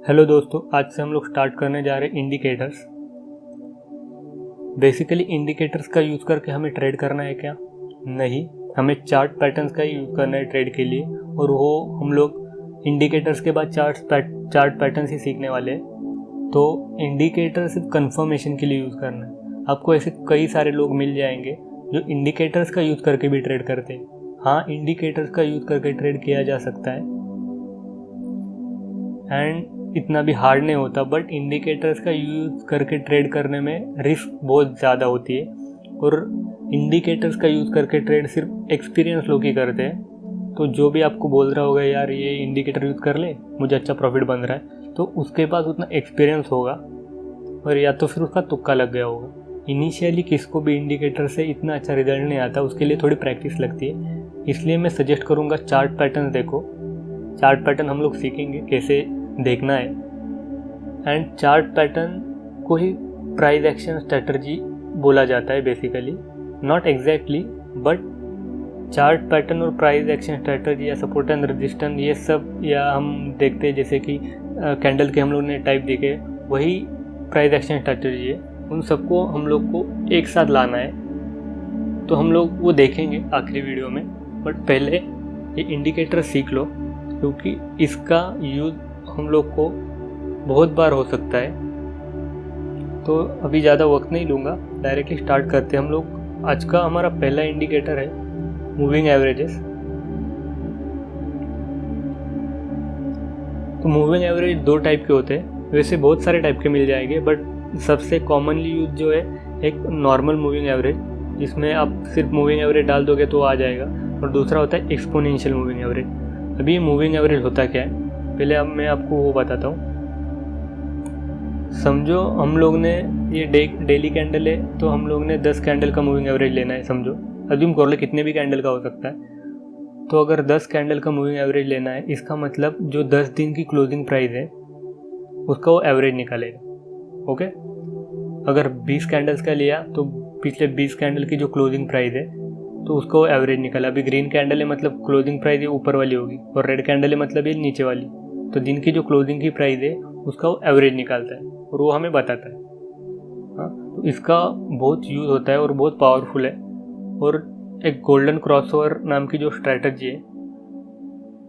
Hello दोस्तों, आज से हम लोग स्टार्ट करने जा रहे हैं इंडिकेटर्स। बेसिकली इंडिकेटर्स का यूज़ करके हमें ट्रेड करना है क्या? नहीं, हमें चार्ट पैटर्न्स का ही यूज़ करना है ट्रेड के लिए। और वो हम लोग इंडिकेटर्स के बाद चार्ट पैटर्न्स ही सीखने वाले हैं। तो इंडिकेटर सिर्फ कंफर्मेशन के लिए यूज़ करना है। आपको ऐसे कई सारे लोग मिल जाएंगे जो इंडिकेटर्स का यूज़ करके भी ट्रेड करते हैं। हाँ, इंडिकेटर्स का यूज़ करके ट्रेड किया जा सकता है एंड इतना भी हार्ड नहीं होता, बट इंडिकेटर्स का यूज़ करके ट्रेड करने में रिस्क बहुत ज़्यादा होती है। और इंडिकेटर्स का यूज़ करके ट्रेड सिर्फ एक्सपीरियंस लोग ही करते हैं। तो जो भी आपको बोल रहा होगा यार ये इंडिकेटर यूज़ कर ले, मुझे अच्छा प्रॉफिट बन रहा है, तो उसके पास उतना एक्सपीरियंस होगा और या तो फिर उसका तुक्का लग गया होगा। इनिशियली किसको भी इंडिकेटर से इतना अच्छा रिजल्ट नहीं आता, उसके लिए थोड़ी प्रैक्टिस लगती है। इसलिए मैं सजेस्ट करूँगा चार्ट पैटर्न देखो। चार्ट पैटर्न हम लोग सीखेंगे कैसे देखना है। एंड चार्ट पैटर्न को ही प्राइस एक्शन स्ट्रेटजी बोला जाता है basically, not exactly, but chart pattern और प्राइस एक्शन स्ट्रेटजी या सपोर्ट एंड रेजिस्टेंस ये सब या हम देखते हैं जैसे कि कैंडल के हम लोग ने टाइप देखे, वही प्राइस एक्शन स्ट्रेटजी है। उन सबको हम लोग को एक साथ लाना है, तो हम लोग वो देखेंगे आखिरी वीडियो में। बट पहले ये इंडिकेटर सीख लो, क्योंकि इसका यूज़ हम लोग को बहुत बार हो सकता है। तो अभी ज़्यादा वक्त नहीं लूँगा, डायरेक्टली स्टार्ट करते हैं हम लोग। आज का हमारा पहला इंडिकेटर है मूविंग एवरेजेस। तो मूविंग एवरेज दो टाइप के होते हैं, वैसे बहुत सारे टाइप के मिल जाएंगे, बट सबसे कॉमनली यूज जो है एक नॉर्मल मूविंग एवरेज, जिसमें आप सिर्फ मूविंग एवरेज डाल दोगे तो आ जाएगा, और दूसरा होता है एक्सपोनेंशियल मूविंग एवरेज। अभी मूविंग एवरेज होता क्या है, पहले अब मैं आपको वो बताता हूँ। समझो हम लोग ने ये डेली कैंडल है, तो हम लोग ने 10 कैंडल का मूविंग एवरेज लेना है। समझो अज्यूम कर लो कितने भी कैंडल का हो सकता है। तो अगर 10 कैंडल का मूविंग एवरेज लेना है, इसका मतलब जो 10 दिन की क्लोजिंग प्राइस है उसका वो एवरेज निकालेगा। ओके, अगर 20 कैंडल्स का लिया तो पिछले 20 कैंडल की जो क्लोजिंग प्राइस है तो उसका वो एवरेज निकाला। अभी ग्रीन कैंडल है मतलब क्लोजिंग प्राइस ये ऊपर वाली होगी, और रेड कैंडल है मतलब ये नीचे वाली। तो दिन की जो क्लोजिंग की प्राइस है उसका वो एवरेज निकालता है और वो हमें बताता है। हाँ, तो इसका बहुत यूज़ होता है और बहुत पावरफुल है। और एक गोल्डन क्रॉसओवर नाम की जो स्ट्रैटेजी है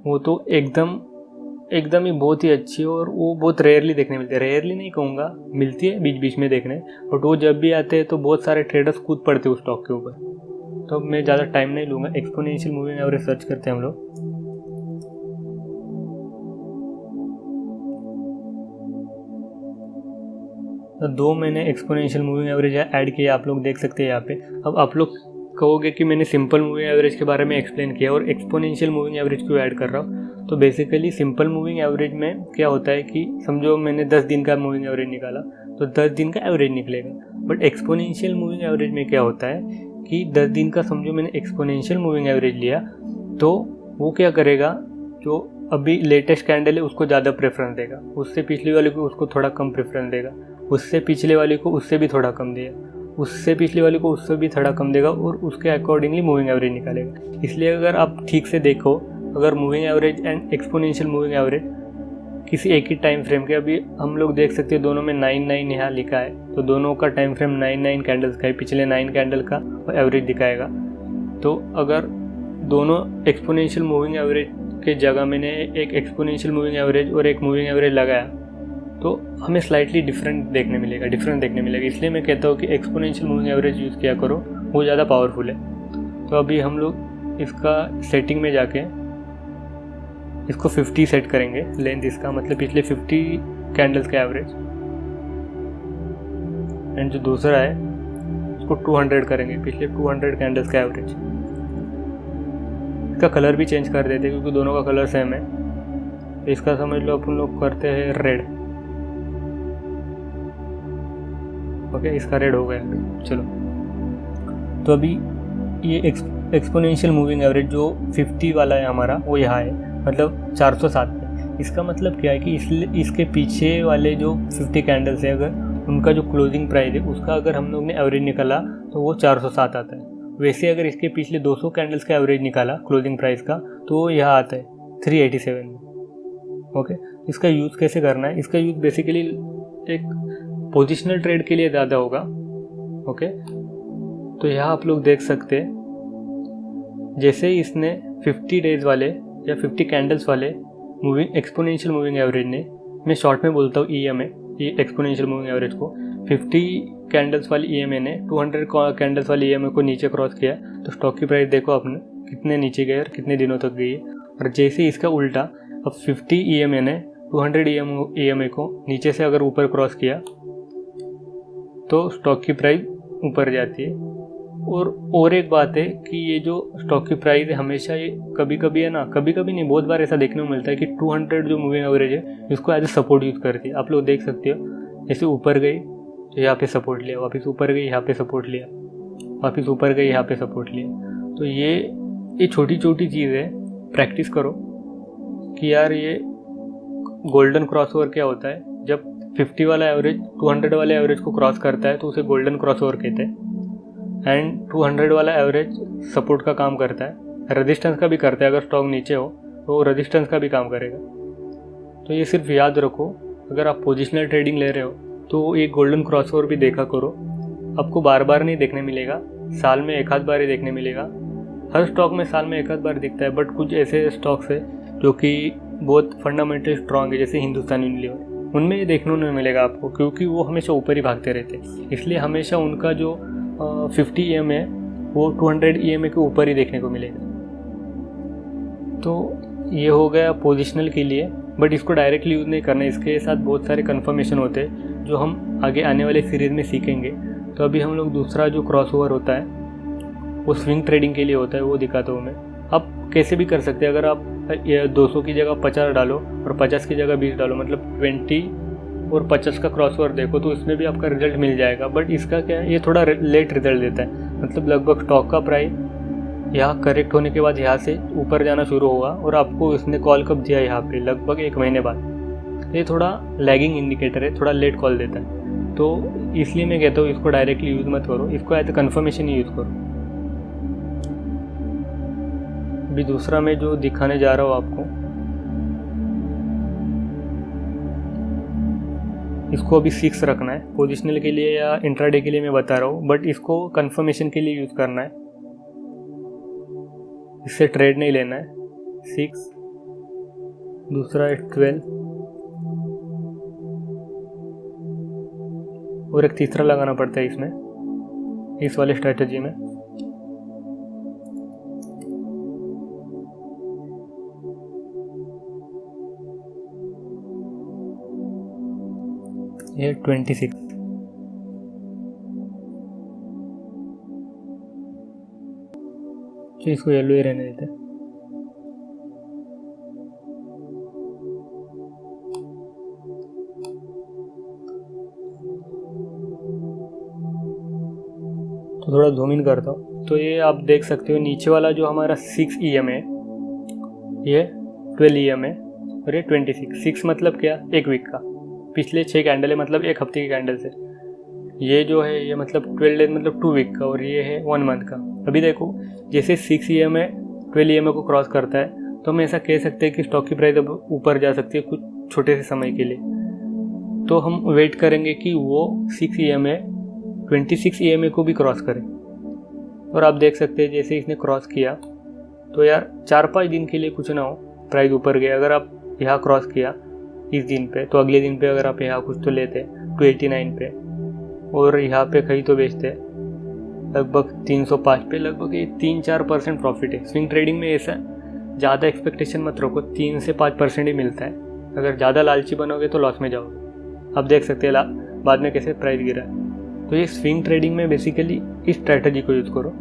वो तो एकदम ही बहुत ही अच्छी है, और वो बहुत रेयरली देखने मिलती है। रेयरली नहीं कहूँगा, मिलती है बीच बीच में देखने, बट वो जब भी आते हैं तो बहुत सारे ट्रेडर्स कूद पड़ते हैं उस स्टॉक के ऊपर। तो मैं ज़्यादा टाइम नहीं लूँगा, एक्सपोनेंशियल मूविंग एवरेज सर्च करते हैं हम लोग। तो 2 मैंने एक्सपोनेंशियल मूविंग एवरेज ऐड किया, आप लोग देख सकते हैं यहाँ पे। अब आप लोग कहोगे कि मैंने सिंपल मूविंग एवरेज के बारे में एक्सप्लेन किया और एक्सपोनेंशियल मूविंग एवरेज क्यों ऐड कर रहा हूँ। तो बेसिकली सिंपल मूविंग एवरेज में क्या होता है कि समझो मैंने 10 दिन का मूविंग एवरेज निकाला तो 10 दिन का एवरेज निकलेगा। बट एक्सपोनेंशियल मूविंग एवरेज में क्या होता है कि 10 दिन का समझो मैंने एक्सपोनेंशियल मूविंग एवरेज लिया, तो वो क्या करेगा, जो अभी लेटेस्ट कैंडल है उसको ज़्यादा प्रेफरेंस देगा, उससे पिछले वाले को उसको थोड़ा कम प्रेफरेंस देगा, उससे पिछले वाले को उससे भी थोड़ा कम देगा, उससे पिछले वाले को उससे भी थोड़ा कम देगा, और उसके अकॉर्डिंगली मूविंग एवरेज निकालेगा। इसलिए अगर आप ठीक से देखो, अगर moving average and exponential moving average किसी एक ही टाइम फ्रेम के, अभी हम लोग देख सकते हैं दोनों में 9 यहाँ लिखा है, तो दोनों का टाइम फ्रेम 9 कैंडल्स का है, पिछले 9 कैंडल का एवरेज दिखाएगा। तो अगर दोनों एक्सपोनेंशियल मूविंग एवरेज के जगह मैंने एक एक्सपोनेंशियल मूविंग एवरेज और एक मूविंग एवरेज लगाया तो हमें स्लाइटली डिफरेंस देखने मिलेगा। इसलिए मैं कहता हूँ कि एक्सपोनेंशियल मूविंग एवरेज यूज़ किया करो, वो ज़्यादा पावरफुल है। तो अभी हम लोग इसका सेटिंग में जाके इसको 50 सेट करेंगे, लेंथ इसका मतलब पिछले 50 कैंडल्स का एवरेज। एंड जो दूसरा है उसको 200 करेंगे, पिछले 200 कैंडल्स का एवरेज। इसका कलर भी चेंज कर देते हैं क्योंकि दोनों का कलर सेम है। तो इसका समझ लो अपन लोग करते हैं रेड। ओके, इसका रेड हो गया। चलो, तो अभी ये एक्सपोनेंशियल मूविंग एवरेज जो 50 वाला है हमारा, वो यहाँ है, मतलब 407 पे। इसका मतलब क्या है कि इसके पीछे वाले जो 50 कैंडल्स है, अगर उनका जो क्लोजिंग प्राइस है उसका अगर हम लोग ने एवरेज निकाला तो वो 407 आता है। वैसे अगर इसके पिछले 200 कैंडल्स का एवरेज निकाला क्लोजिंग प्राइस का, तो वो यहाँ आता है 387 में। ओके, इसका यूज़ कैसे करना है, इसका यूज़ बेसिकली एक पोजिशनल ट्रेड के लिए ज़्यादा होगा। ओके, तो यहाँ आप लोग देख सकते हैं जैसे इसने 50 डेज़ वाले या 50 कैंडल्स वाले मूविंग एक्सपोनेंशियल मूविंग एवरेज ने, मैं शॉर्ट में बोलता हूँ EMA, ये एक्सपोनेंशियल मूविंग एवरेज को 50 कैंडल्स वाली EMA ने 200 कैंडल्स वाली EMA को नीचे क्रॉस किया, तो स्टॉक की प्राइस देखो आपने कितने नीचे गए और कितने दिनों तक गई है। और जैसे इसका उल्टा, अब 50 EMA ने 200 EMA को नीचे से अगर ऊपर क्रॉस किया तो स्टॉक की प्राइस ऊपर जाती है। और एक बात है कि ये जो स्टॉक की प्राइस है हमेशा ये कभी कभी है ना, कभी कभी नहीं, बहुत बार ऐसा देखने को मिलता है कि 200 जो मूविंग एवरेज है इसको एज ए सपोर्ट यूज़ करती है। आप लोग देख सकते हो जैसे ऊपर गई तो यहाँ पे सपोर्ट लिया, वापस ऊपर गई यहाँ पे सपोर्ट लिया, वापस ऊपर गई यहाँ पे सपोर्ट लिया। तो ये छोटी छोटी चीज़ है, प्रैक्टिस करो कि यार ये गोल्डन क्रॉसओवर क्या होता है। जब 50 वाला एवरेज 200 वाले एवरेज को क्रॉस करता है तो उसे गोल्डन क्रॉसओवर कहते हैं। एंड 200 वाला एवरेज सपोर्ट का काम करता है, रेजिस्टेंस का भी करता है। अगर स्टॉक नीचे हो तो रेजिस्टेंस का भी काम करेगा। तो ये सिर्फ याद रखो, अगर आप पोजिशनल ट्रेडिंग ले रहे हो तो एक गोल्डन क्रॉसओवर भी देखा करो। आपको बार बार नहीं देखने मिलेगा, साल में एक आध बार ही देखने मिलेगा। हर स्टॉक में साल में एक आध बार दिखता है, बट कुछ ऐसे स्टॉक्स है जो कि बहुत फंडामेंटली स्ट्रॉन्ग है, जैसे हिंदुस्तान यूनिलीवर, उनमें ये देखने नहीं मिलेगा आपको, क्योंकि वो हमेशा ऊपर ही भागते रहते हैं। इसलिए हमेशा उनका जो 50 EMA है वो 200 EMA के ऊपर ही देखने को मिलेगा। तो ये हो गया पोजिशनल के लिए, बट इसको डायरेक्टली यूज़ नहीं करना, इसके साथ बहुत सारे कन्फर्मेशन होते हैं जो हम आगे आने वाले सीरीज़ में सीखेंगे। तो अभी हम लोग दूसरा जो क्रॉसओवर होता है वो स्विंग ट्रेडिंग के लिए होता है, वो दिखाता हूँ मैं। आप कैसे भी कर सकते हैं, अगर आप 200 की जगह 50 डालो और 50 की जगह 20 डालो, मतलब 20 और 50 का क्रॉसओवर देखो तो इसमें भी आपका रिजल्ट मिल जाएगा। बट इसका क्या है, ये थोड़ा लेट रिजल्ट देता है, मतलब लगभग स्टॉक का प्राइस यहाँ करेक्ट होने के बाद यहाँ से ऊपर जाना शुरू होगा और आपको इसने कॉल कब दिया यहाँ पे, लगभग 1 महीने बाद। ये थोड़ा लैगिंग इंडिकेटर है, थोड़ा लेट कॉल देता है। तो इसलिए मैं कहता हूँ इसको डायरेक्टली यूज़ मत करो, इसको एज ए कन्फर्मेशन ही यूज़ करो। अभी दूसरा मैं जो दिखाने जा रहा हूँ आपको, इसको अभी 6 रखना है पोजिशनल के लिए या इंट्राडे के लिए मैं बता रहा हूँ, बट इसको कंफर्मेशन के लिए यूज़ करना है, इससे ट्रेड नहीं लेना है। 6, दूसरा है 12 और एक तीसरा लगाना पड़ता है इसमें, इस वाले स्ट्रेटजी में। ये 26, तो इसको येलो ही रहने देते हैं। तो थोड़ा ज़ूम इन करता हूँ, तो ये आप देख सकते हो नीचे वाला जो हमारा 6 EMA है, ये 12 EMA है और ये 26। 6 मतलब क्या, एक वीक का, पिछले 6 कैंडल है, मतलब एक हफ्ते की कैंडल से। ये जो है ये मतलब 12 डेज मतलब 2 वीक का, और ये है 1 मंथ का। अभी देखो जैसे 6 EMA 12 EMA को क्रॉस करता है तो हम ऐसा कह सकते हैं कि स्टॉक की प्राइस अब ऊपर जा सकती है कुछ छोटे से समय के लिए। तो हम वेट करेंगे कि वो 6 EMA 26 EMA को भी क्रॉस करे। और आप देख सकते हैं जैसे इसने क्रॉस किया तो यार 4-5 दिन के लिए कुछ ना हो, प्राइस ऊपर गया। अगर आप यहाँ क्रॉस किया इस दिन पे, तो अगले दिन पे अगर आप यहाँ कुछ तो लेते 289 पे और यहाँ पे कहीं तो बेचते लगभग 305 पे, लगभग ये 3-4% प्रॉफिट है। स्विंग ट्रेडिंग में ऐसा ज़्यादा एक्सपेक्टेशन मत रखो, 3 से 5% ही मिलता है। अगर ज़्यादा लालची बनोगे तो लॉस में जाओगे। आप देख सकते हैं बाद में कैसे प्राइस गिरा है। तो ये स्विंग ट्रेडिंग में बेसिकली इस स्ट्रैटेजी को यूज़ करो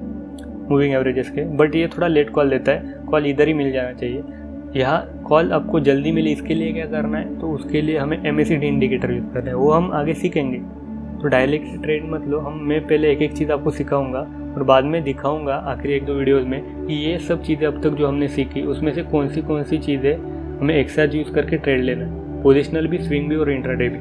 मूविंग एवरेजेस के, बट ये थोड़ा लेट कॉल देता है, कॉल इधर ही मिल जाना चाहिए। यहाँ कॉल आपको जल्दी मिले इसके लिए क्या करना है, तो उसके लिए हमें MACD इंडिकेटर यूज़ करना है, वो हम आगे सीखेंगे। तो डायरेक्ट ट्रेड मत लो, मैं पहले एक एक चीज़ आपको सिखाऊंगा और बाद में दिखाऊंगा आखिरी 1-2 वीडियोज़ में कि ये सब चीज़ें अब तक जो हमने सीखी उसमें से कौन सी चीज़ें हमें एक साथ यूज़ करके ट्रेड लेना है, पोजिशनल भी, स्विंग भी और इंट्राडे भी।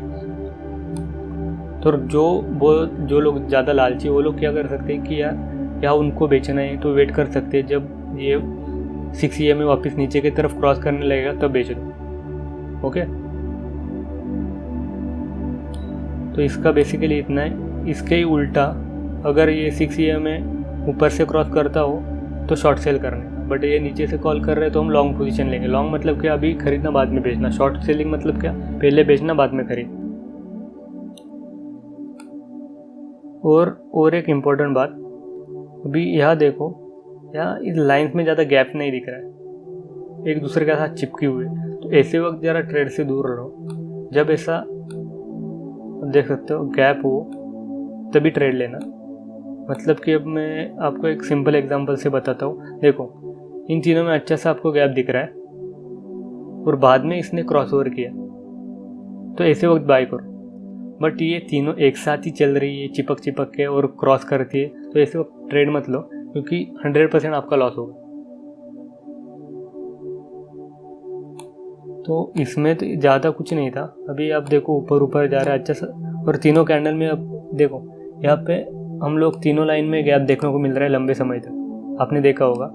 तो जो लोग ज़्यादा लालची वो लोग क्या कर सकते हैं कि यार उनको बेचना है तो वेट कर सकते हैं, जब ये 6 EMA वापस नीचे की तरफ क्रॉस करने लगेगा तब बेच दो। ओके, तो इसका बेसिकली इतना है। इसके ही उल्टा अगर ये 6 EMA ऊपर से क्रॉस करता हो तो शॉर्ट सेल करने, बट ये नीचे से कॉल कर रहे हैं तो हम लॉन्ग पोजीशन लेंगे। लॉन्ग मतलब क्या, अभी खरीदना बाद में बेचना। शॉर्ट सेलिंग मतलब क्या, पहले बेचना बाद में खरीद। और एक इम्पोर्टेंट बात, अभी यहाँ देखो, यहाँ इस लाइंस में ज़्यादा गैप नहीं दिख रहा है, एक दूसरे के साथ चिपकी हुई, तो ऐसे वक्त ज़रा ट्रेड से दूर रहो। जब ऐसा देख सकते हो गैप हो तभी ट्रेड लेना। मतलब कि अब मैं आपको एक सिंपल एग्जांपल से बताता हूँ। देखो इन तीनों में अच्छा सा आपको गैप दिख रहा है और बाद में इसने क्रॉसओवर किया, तो ऐसे वक्त बाय करो। बट ये तीनों एक साथ ही चल रही है चिपक के और क्रॉस करती है, तो ऐसे वक्त ट्रेड मत लो, क्योंकि 100% आपका लॉस होगा। तो इसमें तो ज़्यादा कुछ नहीं था। अभी आप देखो ऊपर जा रहा है अच्छा सा, और तीनों कैंडल में अब देखो यहाँ पे हम लोग तीनों लाइन में गैप देखने को मिल रहा है लंबे समय तक, आपने देखा होगा।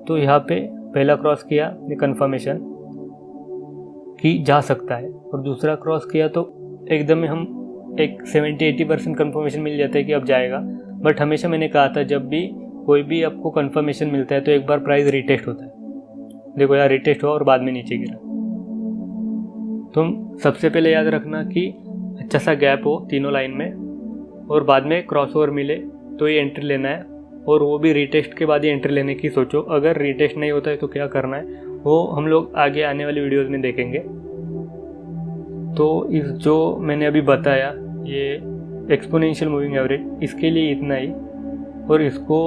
तो यहाँ पे पहला क्रॉस किया, ये कन्फर्मेशन कि जा सकता है, और दूसरा क्रॉस किया तो एकदम हम एक 70-80% कन्फर्मेशन मिल जाता है कि अब जाएगा। बट हमेशा मैंने कहा था जब भी कोई भी आपको कन्फर्मेशन मिलता है तो एक बार प्राइस रिटेस्ट होता है। देखो यार रिटेस्ट हुआ और बाद में नीचे गिरा। तुम सबसे पहले याद रखना कि अच्छा सा गैप हो तीनों लाइन में और बाद में क्रॉसओवर मिले तो ये एंट्री लेना है, और वो भी रिटेस्ट के बाद ही एंट्री लेने की सोचो। अगर रिटेस्ट नहीं होता है तो क्या करना है वो हम लोग आगे आने वाली वीडियोस में देखेंगे। तो इस जो मैंने अभी बताया ये एक्सपोनेंशियल मूविंग एवरेज, इसके लिए इतना ही, और इसको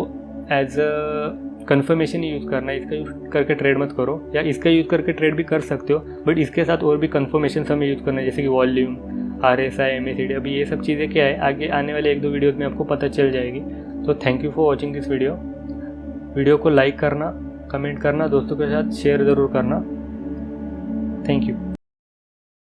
एज अ कन्फर्मेशन ही यूज़ करना है। इसका यूज़ करके ट्रेड मत करो, या इसका यूज़ करके ट्रेड भी कर सकते हो, बट इसके साथ और भी कन्फर्मेशन हमें यूज़ करना है, जैसे कि वॉल्यूम, RSI, MACD। अभी ये सब चीज़ें क्या है आगे आने वाले 1-2 वीडियोज़ में आपको पता चल जाएगी। तो thank you for watching this video को लाइक करना, कमेंट करना, दोस्तों के साथ शेयर ज़रूर करना। Thank you.